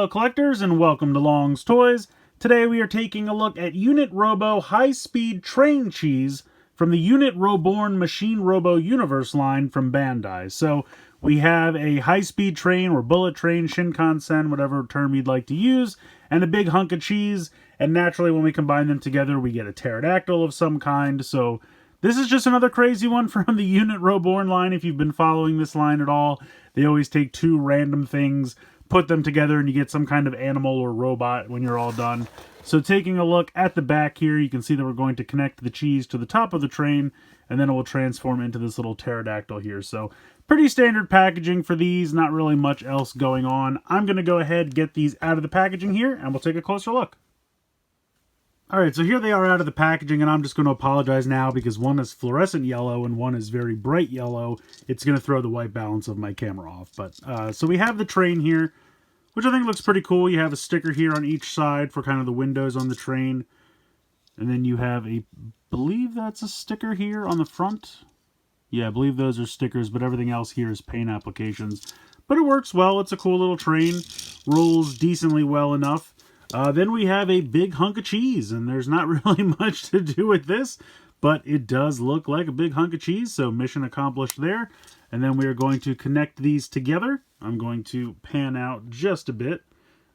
Hello collectors and welcome to Long's Toys. Today we are taking a look at Unit Robo high-speed train cheese from the Unit Roborn Machine Robo Universe line from Bandai. So we have a high-speed train or bullet train, Shinkansen, whatever term you'd like to use, and a big hunk of cheese, and naturally when we combine them together we get a pterodactyl of some kind. So this is just another crazy one from the Unit Roborn line. If you've been following this line at all, they always take two random things, put them together, and you get some kind of animal or robot when you're all done. So taking a look at the back here, you can see that we're going to connect the cheese to the top of the train, and then it will transform into this little pterodactyl here. So pretty standard packaging for these, not really much else going on. I'm going to go ahead, get these out of the packaging here, and we'll take a closer look. Alright, so here they are out of the packaging, and I'm just going to apologize now because one is fluorescent yellow and one is very bright yellow. It's going to throw the white balance of my camera off. But so we have the train here, which I think looks pretty cool. You have a sticker here on each side for kind of the windows on the train. And then you have I believe that's a sticker here on the front. Yeah, I believe those are stickers, but everything else here is paint applications. But it works well. It's a cool little train. Rolls decently well enough. Then we have a big hunk of cheese, and there's not really much to do with this, but it does look like a big hunk of cheese, so mission accomplished there. And then we are going to connect these together. I'm going to pan out just a bit,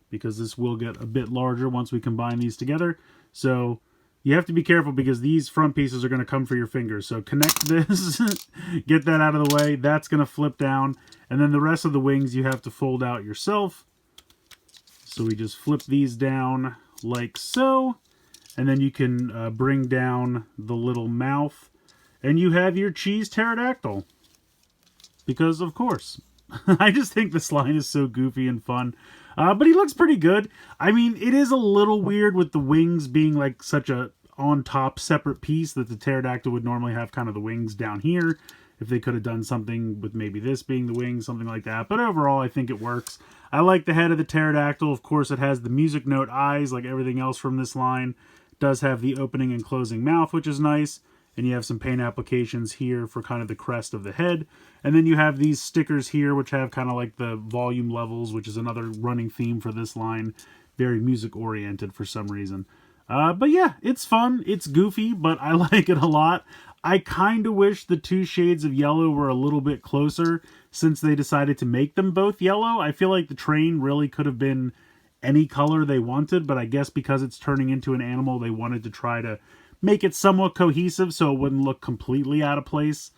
because this will get a bit larger once we combine these together. So you have to be careful, because these front pieces are going to come for your fingers. So connect this, get that out of the way, that's going to flip down, and then the rest of the wings you have to fold out yourself. So we just flip these down like so, and then you can bring down the little mouth, and you have your cheese pterodactyl. Because, of course. I just think this line is so goofy and fun. But he looks pretty good. I mean, it is a little weird with the wings being like such a on-top separate piece that the pterodactyl would normally have kind of the wings down here. If they could have done something with maybe this being the wings, something like that. But overall, I think it works. I like the head of the pterodactyl. Of course, it has the music note eyes like everything else from this line. It does have the opening and closing mouth, which is nice. And you have some paint applications here for kind of the crest of the head. And then you have these stickers here, which have kind of like the volume levels, which is another running theme for this line. Very music-oriented for some reason. But yeah, it's fun. It's goofy, but I like it a lot. I kind of wish the two shades of yellow were a little bit closer since they decided to make them both yellow. I feel like the train really could have been any color they wanted, but I guess because it's turning into an animal, they wanted to try to make it somewhat cohesive so it wouldn't look completely out of place.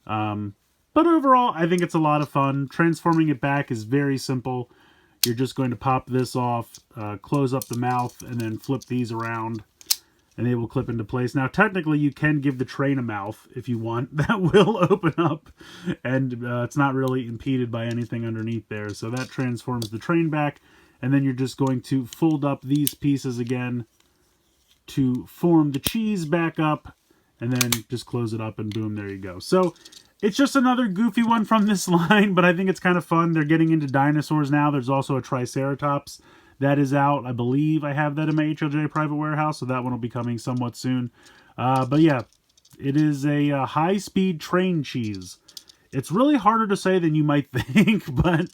But overall, I think it's a lot of fun. Transforming it back is very simple. You're just going to pop this off, close up the mouth, and then flip these around, and they will clip into place. Now, technically, you can give the train a mouth if you want. That will open up, and it's not really impeded by anything underneath there. So that transforms the train back, and then you're just going to fold up these pieces again to form the cheese back up, and then just close it up, and boom, there you go. So it's just another goofy one from this line, but I think it's kind of fun. They're getting into dinosaurs now. There's also a Triceratops that is out. I believe I have that in my HLJ private warehouse, so that one will be coming somewhat soon. But yeah, it is a high-speed train cheese. It's really harder to say than you might think, but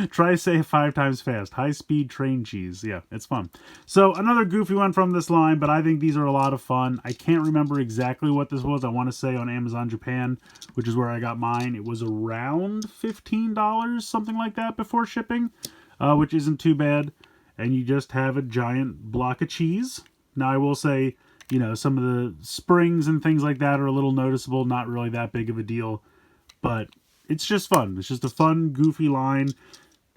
try to say it 5 times fast. High-speed train cheese. Yeah, it's fun. So another goofy one from this line, but I think these are a lot of fun. I can't remember exactly what this was. I want to say on Amazon Japan, which is where I got mine. It was around $15, something like that, before shipping, which isn't too bad. And you just have a giant block of cheese. Now, I will say, you know, some of the springs and things like that are a little noticeable. Not really that big of a deal. But it's just fun. It's just a fun, goofy line.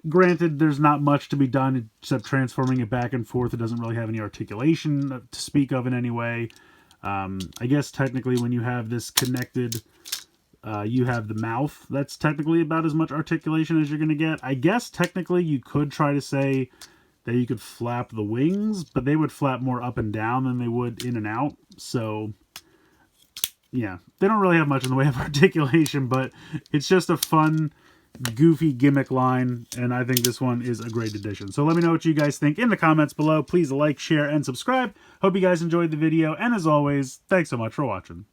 Granted, there's not much to be done except transforming it back and forth. It doesn't really have any articulation to speak of in any way. I guess technically when you have this connected, you have the mouth. That's technically about as much articulation as you're going to get. I guess technically you could try to say that you could flap the wings, but they would flap more up and down than they would in and out. So yeah, they don't really have much in the way of articulation, but it's just a fun, goofy gimmick line, and I think this one is a great addition. So let me know what you guys think in the comments below. Please like, share, and subscribe. Hope you guys enjoyed the video, and as always, thanks so much for watching.